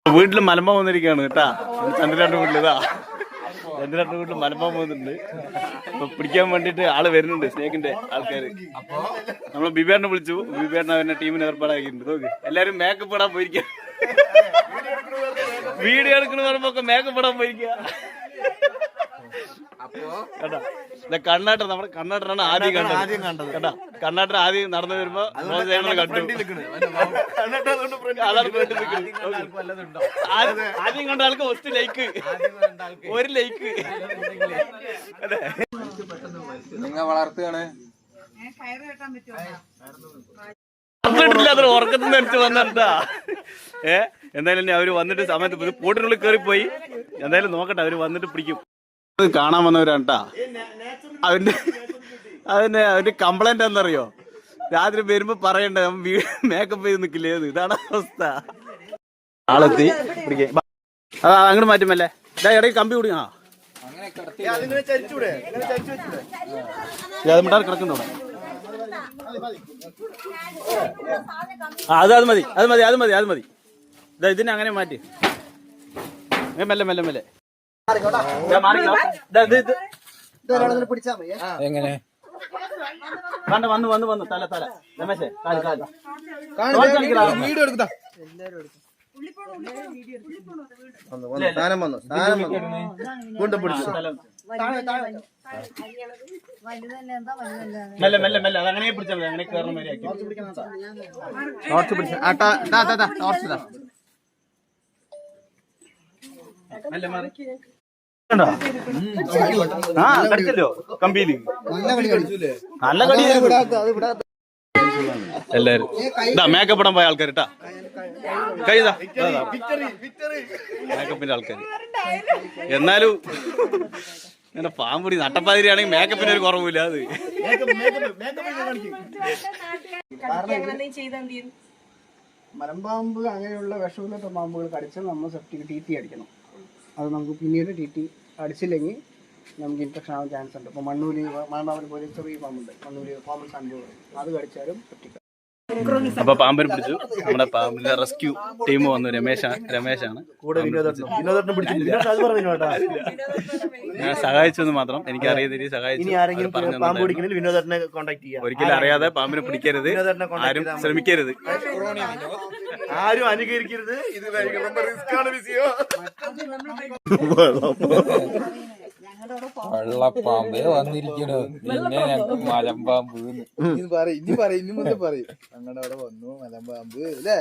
വീട്ടില് മലമ്പ വന്നിരിക്കുകയാണ് കേട്ടാ. ചന്ദ്രന്റെ വീട്ടിലിതാ ചന്ദ്രന്റെ വീട്ടിൽ മലമ്പ പോകുന്നുണ്ട്. അപ്പൊ പിടിക്കാൻ വേണ്ടിട്ട് ആള് വരുന്നുണ്ട്, സ്നേക്കിന്റെ ആൾക്കാര്. നമ്മള് ബിബേറിനെ വിളിച്ചു. ബിബേറിനെ അവരുടെ ടീമിന് ഏർപ്പാടാക്കിയിട്ടുണ്ട്. നോക്ക് എല്ലാരും മേക്കപ്പ് ഇടാൻ പോയിരിക്കുക. വീഡിയോ എടുക്കണ പറയുമ്പോ മേക്കപ്പ് ഇടാൻ പോയിരിക്കുക കേട്ടാ. കണ്ണാട്ടർ, നമ്മുടെ കണ്ണാട്ടറാണ് ആദ്യം കണ്ടത് കേട്ടാ. കണ്ണാട്ടർ ആദ്യം നടന്നു വരുമ്പോ കണ്ടു. ആദ്യം കണ്ട ആൾക്ക് ഒറ്റ ലൈക്ക്, ഒരു ലൈക്ക്. നിങ്ങൾ വളർത്തുകയാണ് അത്ര ഉറക്കത്തിൽ നിന്ന് എടുത്ത് വന്നിട്ടാ. എന്തായാലും അവര് വന്നിട്ട് സമയത്ത് കൂട്ടിനുള്ളിൽ കയറിപ്പോയി. എന്തായാലും നോക്കട്ടെ, അവര് വന്നിട്ട് പിടിക്കും. കാണാൻ വന്നവരാണ് കേട്ടാ. അവന്റെ കംപ്ലൈന്റ് എന്നറിയോ, രാത്രി വരുമ്പോ പറയണ്ട മേക്കപ്പ് ചെയ്ത് നിക്കില്ലേ. ഇതാണ് അവസ്ഥ. ആളെത്തി പിടിക്കാൻ. അതാ അങ്ങോട്ട് മാറ്റുമല്ലേ. ഇടയ്ക്ക് കമ്പി കുടി. മിണ്ടാർ കിടക്കുന്നോ. അത് മതി, അത് മതി, അത് മതി, അത് മതി. ഇതിനെ അങ്ങനെ മാറ്റി. മെല്ലെ മെല്ലെ മെല്ലെ. എങ്ങനെ വന്ന് വന്ന് വന്ന് വന്ന് തല തല രമേശേ വീഡിയോ എടുക്കട്ടാ. മെല്ലെ മെല്ലെ മെല്ലെ. അത് അങ്ങനെ പിടിച്ചാൽ മതി. അങ്ങനെ കയറുന്ന മാതിരി ആക്കി. മെല്ലെ മാറി. ആ കടിച്ചല്ലോ കമ്പിയില്. നല്ല കടി. എല്ലാരും ഇതാ മേക്കപ്പ് ഇടാൻ പോയ ആൾക്കാർ കേട്ടാ. കഴിതാ മേക്കപ്പിന്റെ ആൾക്കാര്. എന്നാലും ഇങ്ങനെ പാമ്പുടി നട്ടപ്പാതിരിയാണെങ്കിൽ മേക്കപ്പിന് ഒരു കുറവില്ല. അത് മലമ്പാമ്പ് അങ്ങനെയുള്ള വിഷമില്ലാത്ത പാമ്പുകൾ കടിച്ചാൽ നമ്മൾ സെപ്റ്റിക്ക് TT അടിക്കണം. അത് നമുക്ക് പിന്നീട് TT അടിച്ചില്ലെങ്കിൽ നമുക്ക് ഇൻഫെക്ഷൻ ആവാൻ ചാൻസ് ഉണ്ട്. ഇപ്പോൾ മണ്ണൂലി, മലമ്പാമ്പിന് പോലെ ചെറിയ പാമ്പുണ്ട്, മണ്ണൂലി കോമൺ സാൻഡ്, അത് കടിച്ചാലും സെപ്റ്റിക്ക്. അപ്പൊ പാമ്പിനെ പിടിച്ചു. നമ്മുടെ പാമ്പിന്റെ റെസ്ക്യൂ ടീം വന്നു. രമേശാണ് ഞാൻ സഹായിച്ചെന്ന് മാത്രം. എനിക്ക് അറിയത്തില്ല സഹായിച്ചു. ഒരിക്കലും അറിയാതെ പാമ്പിനെ പിടിക്കരുത്, ആരും ശ്രമിക്കരുത്, ആരും അനുകരിക്കരുത്. ഇത് റിസ്ക് ആണ് വിഷയോ. വെള്ളപ്പാമ്പേ വന്നിരിക്കണോ. പിന്നെ ഞങ്ങക്ക് മലമ്പാമ്പ് ഇനി പറയും, ഇനി മുന്നേ പറയും. ഞങ്ങളുടെ അവിടെ വന്നു മലമ്പാമ്പ് അല്ലേ.